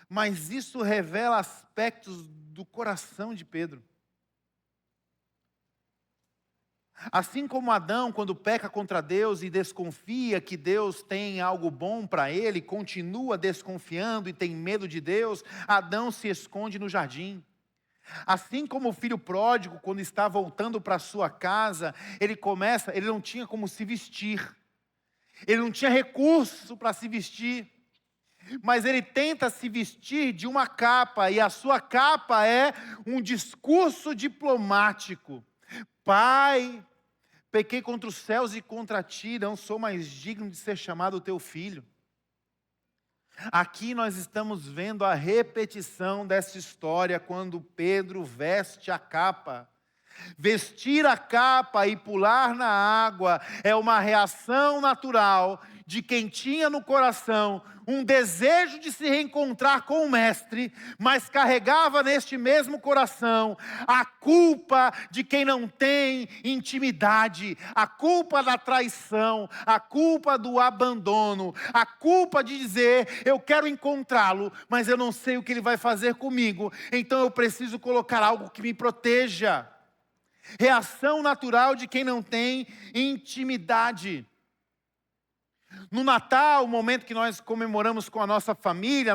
Mas isso revela aspectos do coração de Pedro. Assim como Adão, quando peca contra Deus e desconfia que Deus tem algo bom para ele, continua desconfiando e tem medo de Deus, Adão se esconde no jardim. Assim como o filho pródigo, quando está voltando para sua casa, ele não tinha como se vestir. Ele não tinha recurso para se vestir. Mas ele tenta se vestir de uma capa, e a sua capa é um discurso diplomático. Pai, pequei contra os céus e contra ti, não sou mais digno de ser chamado teu filho. Aqui nós estamos vendo a repetição dessa história, quando Pedro veste a capa. Vestir a capa e pular na água é uma reação natural de quem tinha no coração um desejo de se reencontrar com o Mestre, mas carregava neste mesmo coração a culpa de quem não tem intimidade, a culpa da traição, a culpa do abandono, a culpa de dizer: eu quero encontrá-lo, mas eu não sei o que ele vai fazer comigo, então eu preciso colocar algo que me proteja. Reação natural de quem não tem intimidade. No Natal, o momento que nós comemoramos com a nossa família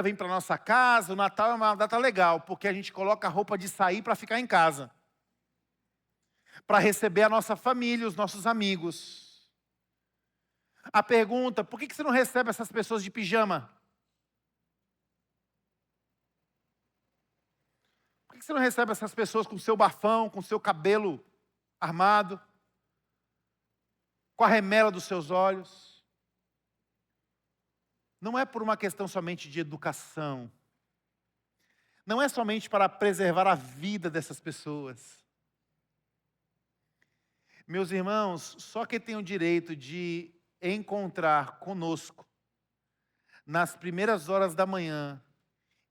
vem para a nossa casa. O Natal é uma data legal, porque a gente coloca a roupa de sair para ficar em casa, para receber a nossa família, os nossos amigos. A pergunta: por que você não recebe essas pessoas de pijama? Por que você não recebe essas pessoas com o seu bafão, com o seu cabelo armado, com a remela dos seus olhos? Não é por uma questão somente de educação. Não é somente para preservar a vida dessas pessoas. Meus irmãos, só quem tem o direito de encontrar conosco nas primeiras horas da manhã,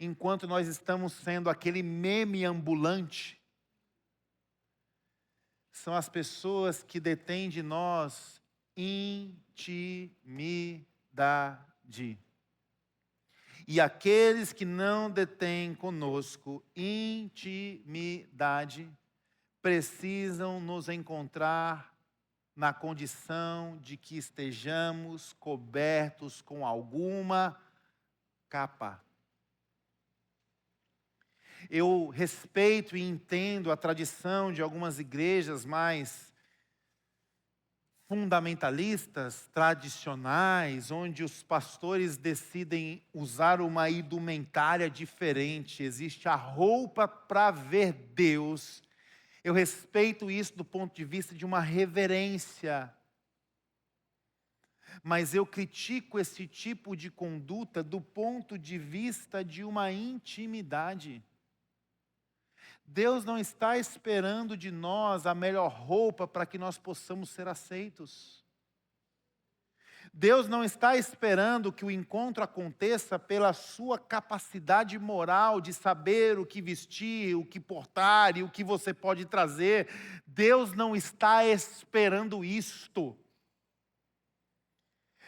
enquanto nós estamos sendo aquele meme ambulante, são as pessoas que detêm de nós intimidade. E aqueles que não detêm conosco intimidade, precisam nos encontrar na condição de que estejamos cobertos com alguma capa. Eu respeito e entendo a tradição de algumas igrejas mais fundamentalistas, tradicionais, onde os pastores decidem usar uma indumentária diferente. Existe a roupa para ver Deus. Eu respeito isso do ponto de vista de uma reverência. Mas eu critico esse tipo de conduta do ponto de vista de uma intimidade. Deus não está esperando de nós a melhor roupa para que nós possamos ser aceitos. Deus não está esperando que o encontro aconteça pela sua capacidade moral de saber o que vestir, o que portar e o que você pode trazer. Deus não está esperando isto.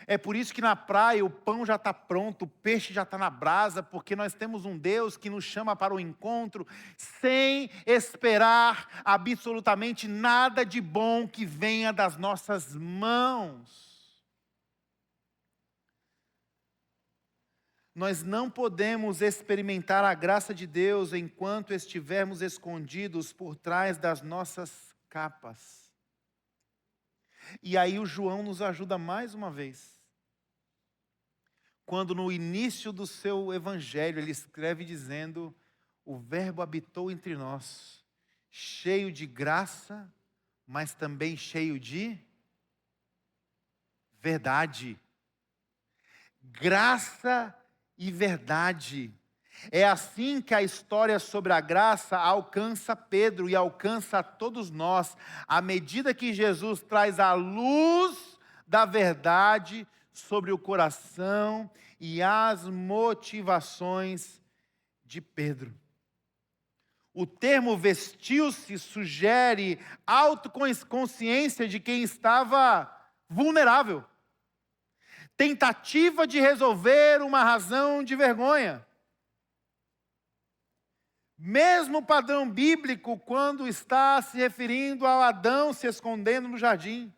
É por isso que na praia o pão já está pronto, o peixe já está na brasa, porque nós temos um Deus que nos chama para o encontro sem esperar absolutamente nada de bom que venha das nossas mãos. Nós não podemos experimentar a graça de Deus enquanto estivermos escondidos por trás das nossas capas. E aí o João nos ajuda mais uma vez. Quando no início do seu evangelho ele escreve dizendo: o verbo habitou entre nós, cheio de graça, mas também cheio de verdade. Graça e verdade. É assim que a história sobre a graça alcança Pedro e alcança a todos nós, à medida que Jesus traz a luz da verdade sobre o coração e as motivações de Pedro. O termo vestiu-se sugere autoconsciência de quem estava vulnerável. Tentativa de resolver uma razão de vergonha. Mesmo padrão bíblico quando está se referindo a Adão se escondendo no jardim.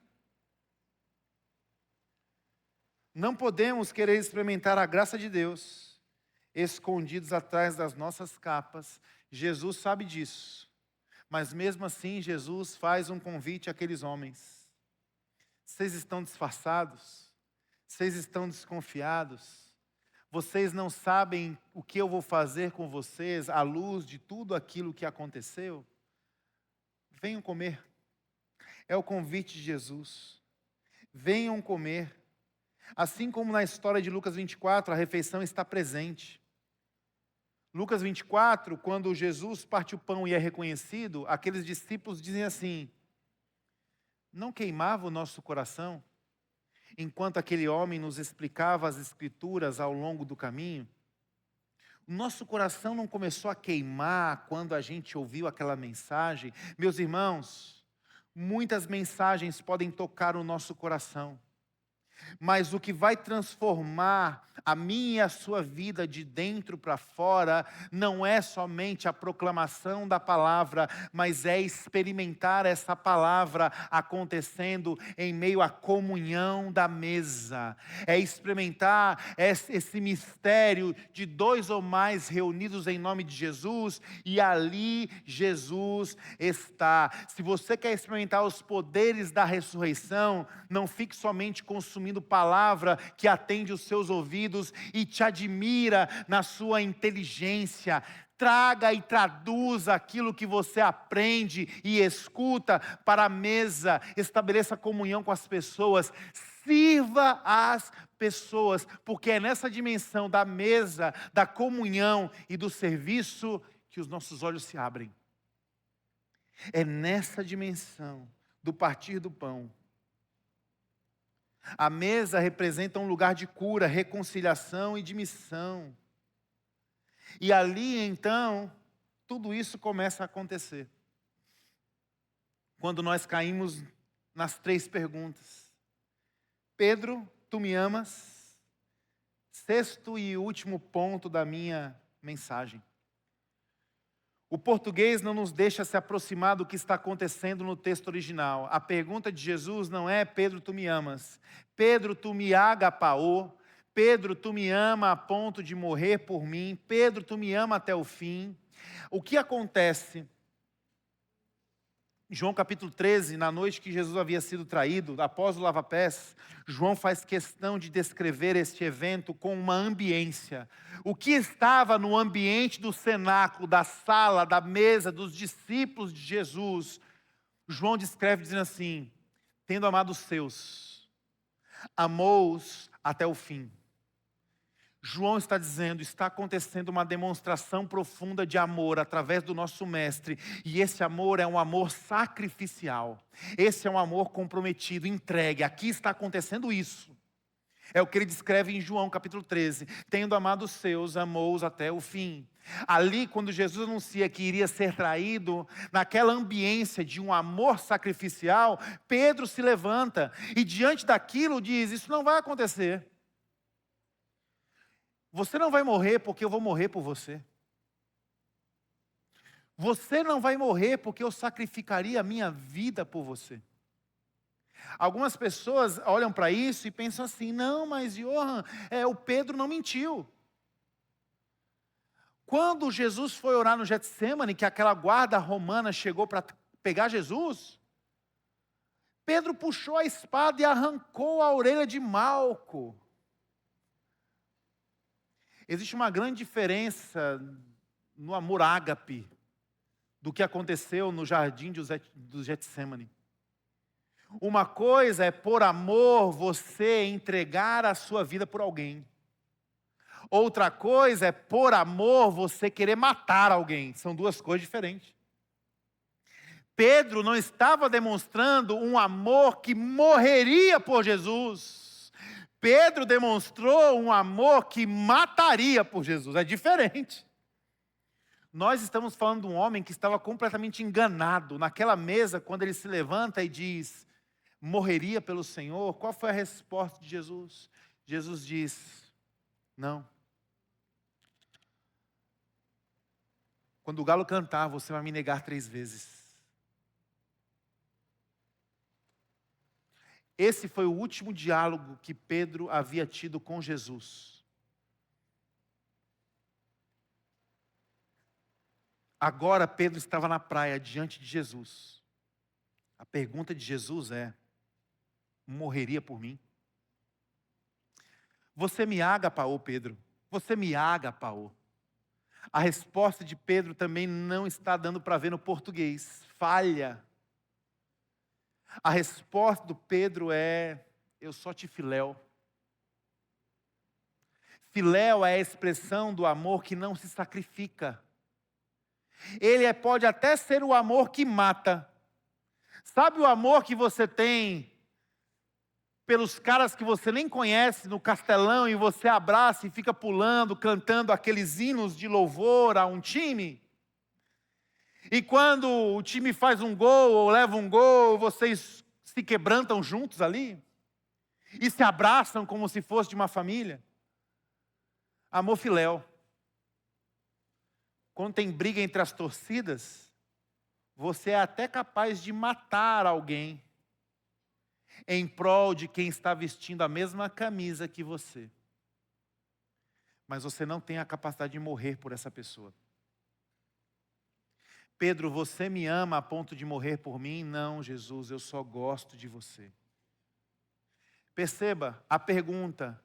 Não podemos querer experimentar a graça de Deus escondidos atrás das nossas capas. Jesus sabe disso. Mas mesmo assim, Jesus faz um convite àqueles homens. Vocês estão disfarçados? Vocês estão desconfiados? Vocês não sabem o que eu vou fazer com vocês à luz de tudo aquilo que aconteceu? Venham comer. É o convite de Jesus. Venham comer. Assim como na história de Lucas 24, a refeição está presente. Lucas 24, quando Jesus parte o pão e é reconhecido, aqueles discípulos dizem assim: não queimava o nosso coração enquanto aquele homem nos explicava as Escrituras ao longo do caminho? O nosso coração não começou a queimar quando a gente ouviu aquela mensagem? Meus irmãos, muitas mensagens podem tocar o nosso coração, mas o que vai transformar a minha e a sua vida de dentro para fora não é somente a proclamação da palavra, mas é experimentar essa palavra acontecendo em meio à comunhão da mesa. É experimentar esse mistério de dois ou mais reunidos em nome de Jesus, e ali Jesus está. Se você quer experimentar os poderes da ressurreição, não fique somente consumindo palavra que atende os seus ouvidos e te admira na sua inteligência. Traga e traduza aquilo que você aprende e escuta para a mesa. Estabeleça comunhão com as pessoas. Sirva as pessoas, porque é nessa dimensão da mesa, da comunhão e do serviço que os nossos olhos se abrem. É nessa dimensão do partir do pão. A mesa representa um lugar de cura, reconciliação e de missão. E ali, então, tudo isso começa a acontecer. Quando nós caímos nas 3 perguntas. Pedro, tu me amas? Sexto e último ponto da minha mensagem. O português não nos deixa se aproximar do que está acontecendo no texto original. A pergunta de Jesus não é: Pedro, tu me amas? Pedro, tu me agapao? Pedro, tu me ama a ponto de morrer por mim? Pedro, tu me ama até o fim? O que acontece? João capítulo 13, na noite que Jesus havia sido traído, após o lava-pés, João faz questão de descrever este evento com uma ambiência. O que estava no ambiente do cenáculo, da sala, da mesa, dos discípulos de Jesus, João descreve dizendo assim: tendo amado os seus, amou-os até o fim. João está dizendo, está acontecendo uma demonstração profunda de amor através do nosso mestre, e esse amor é um amor sacrificial, esse é um amor comprometido, entregue. Aqui está acontecendo isso, é o que ele descreve em João capítulo 13, tendo amado os seus, amou-os até o fim. Ali, quando Jesus anuncia que iria ser traído, naquela ambiência de um amor sacrificial, Pedro se levanta, e diante daquilo diz: isso não vai acontecer. Você não vai morrer porque eu vou morrer por você. Você não vai morrer porque eu sacrificaria a minha vida por você. Algumas pessoas olham para isso e pensam assim: não, mas Johan, o Pedro não mentiu. Quando Jesus foi orar no Getsemane, que aquela guarda romana chegou para pegar Jesus, Pedro puxou a espada e arrancou a orelha de Malco. Existe uma grande diferença no amor ágape do que aconteceu no jardim do Getsemane. Uma coisa é, por amor, você entregar a sua vida por alguém. Outra coisa é, por amor, você querer matar alguém. São duas coisas diferentes. Pedro não estava demonstrando um amor que morreria por Jesus. Pedro demonstrou um amor que mataria por Jesus. É diferente. Nós estamos falando de um homem que estava completamente enganado. Naquela mesa, quando ele se levanta e diz: morreria pelo Senhor. Qual foi a resposta de Jesus? Jesus diz: não. Quando o galo cantar, você vai me negar 3 vezes. Esse foi o último diálogo que Pedro havia tido com Jesus. Agora Pedro estava na praia, diante de Jesus. A pergunta de Jesus é: morreria por mim? Você me agapaou, Pedro? Você me agapaou? A resposta de Pedro também não está dando para ver no português. Falha. A resposta do Pedro é: eu só te filéu. Filéu é a expressão do amor que não se sacrifica. Ele pode até ser o amor que mata. Sabe o amor que você tem pelos caras que você nem conhece no castelão e você abraça e fica pulando, cantando aqueles hinos de louvor a um time? E quando o time faz um gol ou leva um gol, vocês se quebrantam juntos ali? E se abraçam como se fosse de uma família? Amor filéu. Quando tem briga entre as torcidas, você é até capaz de matar alguém em prol de quem está vestindo a mesma camisa que você. Mas você não tem a capacidade de morrer por essa pessoa. Pedro, você me ama a ponto de morrer por mim? Não, Jesus, eu só gosto de você. Perceba a pergunta.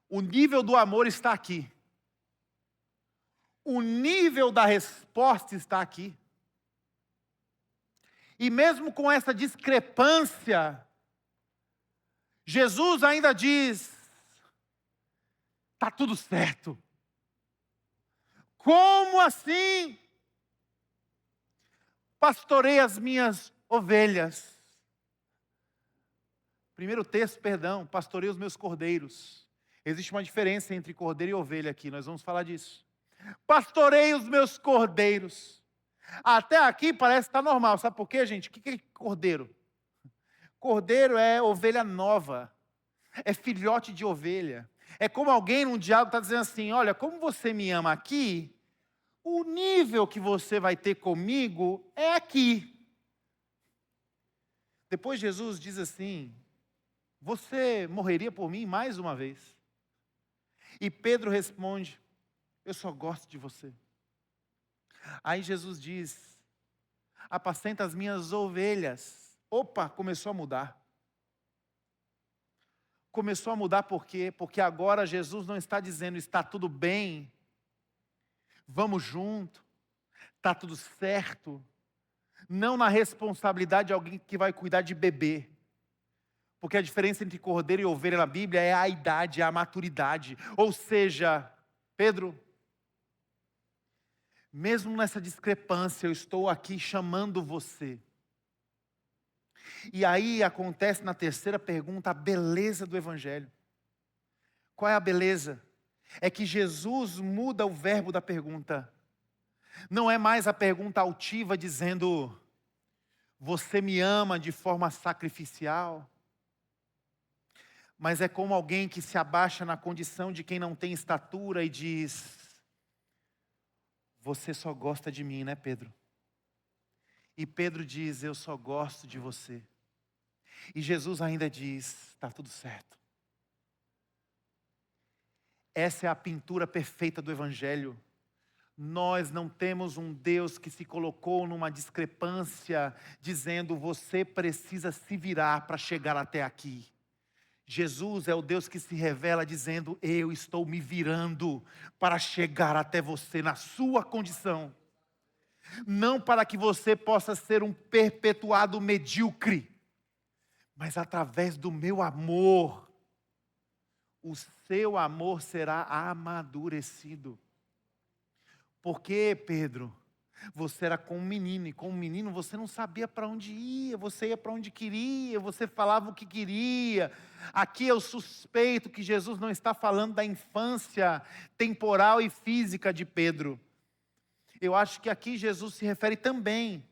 O nível do amor está aqui. O nível da resposta está aqui. E mesmo com essa discrepância, Jesus ainda diz: está tudo certo. Como assim? Pastorei as minhas ovelhas. Primeiro texto, perdão, pastorei os meus cordeiros. Existe uma diferença entre cordeiro e ovelha aqui, nós vamos falar disso. Pastorei os meus cordeiros. Até aqui parece que está normal, sabe por quê, gente? O que é cordeiro? Cordeiro é ovelha nova, é filhote de ovelha. É como alguém num diálogo está dizendo assim: olha, como você me ama aqui, o nível que você vai ter comigo é aqui. Depois Jesus diz assim: você morreria por mim mais uma vez? E Pedro responde: eu só gosto de você. Aí Jesus diz: apacenta as minhas ovelhas. Opa, começou a mudar. Começou a mudar por quê? Porque agora Jesus não está dizendo está tudo bem, vamos junto, está tudo certo. Não na responsabilidade de alguém que vai cuidar de bebê. Porque a diferença entre cordeiro e ovelha na Bíblia é a idade, é a maturidade. Ou seja, Pedro, mesmo nessa discrepância, eu estou aqui chamando você. E aí acontece na terceira pergunta a beleza do Evangelho. Qual é a beleza? É que Jesus muda o verbo da pergunta. Não é mais a pergunta altiva dizendo: você me ama de forma sacrificial? Mas é como alguém que se abaixa na condição de quem não tem estatura e diz: você só gosta de mim, né, Pedro? E Pedro diz: eu só gosto de você. E Jesus ainda diz: está tudo certo. Essa é a pintura perfeita do Evangelho. Nós não temos um Deus que se colocou numa discrepância, dizendo: você precisa se virar para chegar até aqui. Jesus é o Deus que se revela dizendo: eu estou me virando para chegar até você na sua condição. Não para que você possa ser um perpetuado medíocre, mas através do meu amor, o seu amor será amadurecido. Porque, Pedro, você era como um menino, e como um menino você não sabia para onde ia, você ia para onde queria, você falava o que queria. Aqui eu suspeito que Jesus não está falando da infância temporal e física de Pedro. Eu acho que aqui Jesus se refere também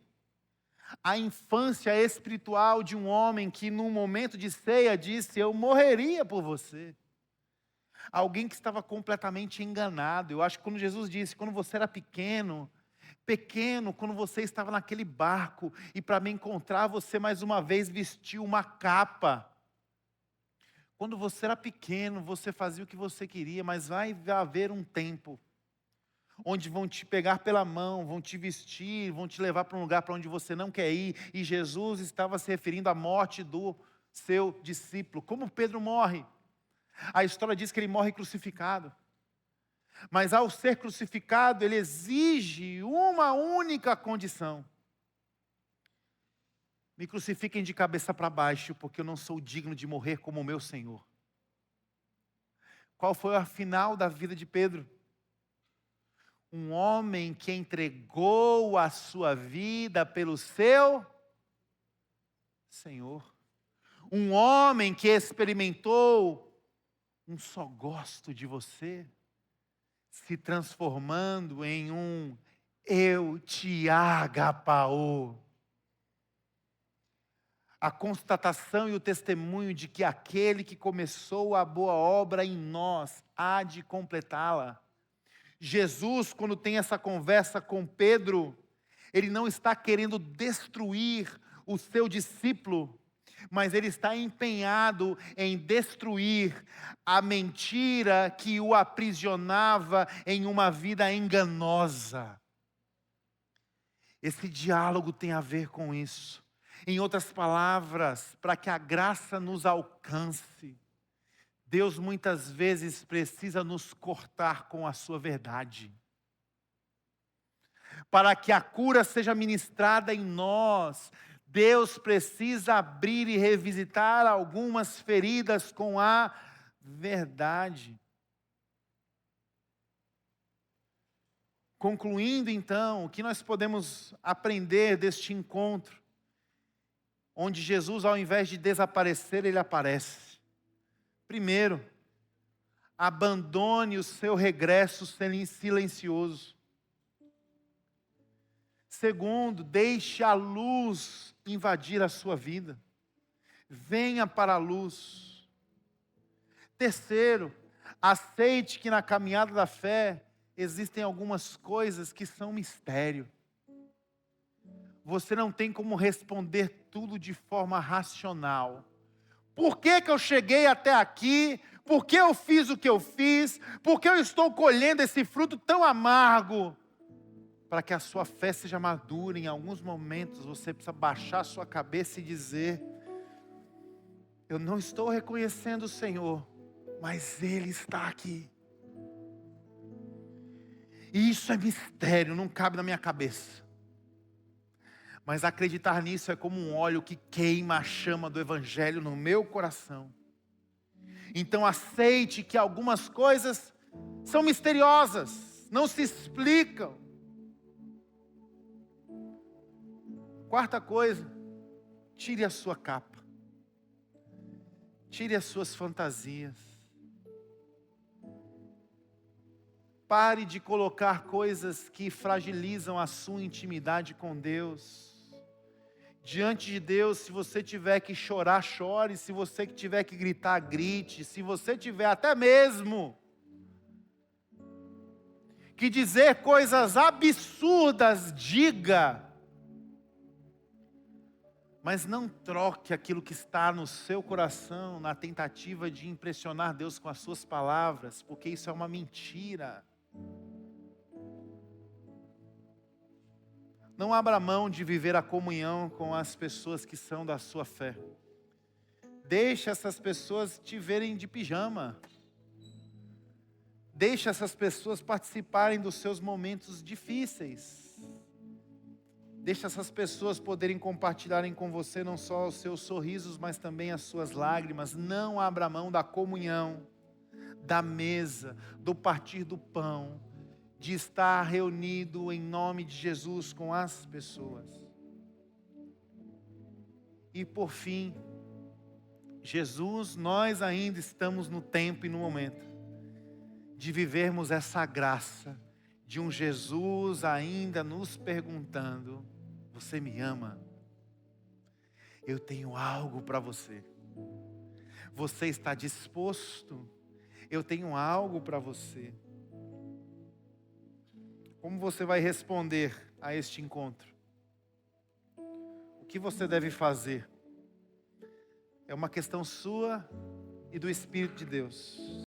à infância espiritual de um homem que num momento de ceia disse: eu morreria por você. Alguém que estava completamente enganado. Eu acho que quando Jesus disse: quando você era pequeno, quando você estava naquele barco, e para me encontrar você mais uma vez vestiu uma capa. Quando você era pequeno, você fazia o que você queria, mas vai haver um tempo onde vão te pegar pela mão, vão te vestir, vão te levar para um lugar para onde você não quer ir. E Jesus estava se referindo à morte do seu discípulo. Como Pedro morre? A história diz que ele morre crucificado. Mas ao ser crucificado, ele exige uma única condição: me crucifiquem de cabeça para baixo, porque eu não sou digno de morrer como o meu Senhor. Qual foi a final da vida de Pedro? Um homem que entregou a sua vida pelo seu Senhor. Um homem que experimentou um só gosto de você, se transformando em um eu te agapao. A constatação e o testemunho de que aquele que começou a boa obra em nós há de completá-la. Jesus, quando tem essa conversa com Pedro, ele não está querendo destruir o seu discípulo, mas ele está empenhado em destruir a mentira que o aprisionava em uma vida enganosa. Esse diálogo tem a ver com isso. Em outras palavras, para que a graça nos alcance, Deus muitas vezes precisa nos cortar com a sua verdade. Para que a cura seja ministrada em nós, Deus precisa abrir e revisitar algumas feridas com a verdade. Concluindo então, o que nós podemos aprender deste encontro, onde Jesus, ao invés de desaparecer, ele aparece. Primeiro, abandone o seu regresso silencioso. Segundo, deixe a luz invadir a sua vida. Venha para a luz. Terceiro, aceite que na caminhada da fé existem algumas coisas que são mistério. Você não tem como responder tudo de forma racional. Por que eu cheguei até aqui? Por que eu fiz o que eu fiz? Por que eu estou colhendo esse fruto tão amargo? Para que a sua fé seja madura, em alguns momentos você precisa baixar a sua cabeça e dizer: eu não estou reconhecendo o Senhor, mas Ele está aqui. E isso é mistério, não cabe na minha cabeça. Mas acreditar nisso é como um óleo que queima a chama do Evangelho no meu coração. Então aceite que algumas coisas são misteriosas, não se explicam. Quarta coisa, tire a sua capa. Tire as suas fantasias. Pare de colocar coisas que fragilizam a sua intimidade com Deus. Diante de Deus, se você tiver que chorar, chore. Se você tiver que gritar, grite. Se você tiver até mesmo que dizer coisas absurdas, diga. Mas não troque aquilo que está no seu coração na tentativa de impressionar Deus com as suas palavras, porque isso é uma mentira. Não abra mão de viver a comunhão com as pessoas que são da sua fé. Deixe essas pessoas te verem de pijama. Deixe essas pessoas participarem dos seus momentos difíceis. Deixe essas pessoas poderem compartilharem com você não só os seus sorrisos, mas também as suas lágrimas. Não abra mão da comunhão, da mesa, do partir do pão, de estar reunido em nome de Jesus com as pessoas. E por fim, Jesus, nós ainda estamos no tempo e no momento de vivermos essa graça, de um Jesus ainda nos perguntando: você me ama? Eu tenho algo para você. Você está disposto? Eu tenho algo para você. Como você vai responder a este encontro? O que você deve fazer? É uma questão sua e do Espírito de Deus.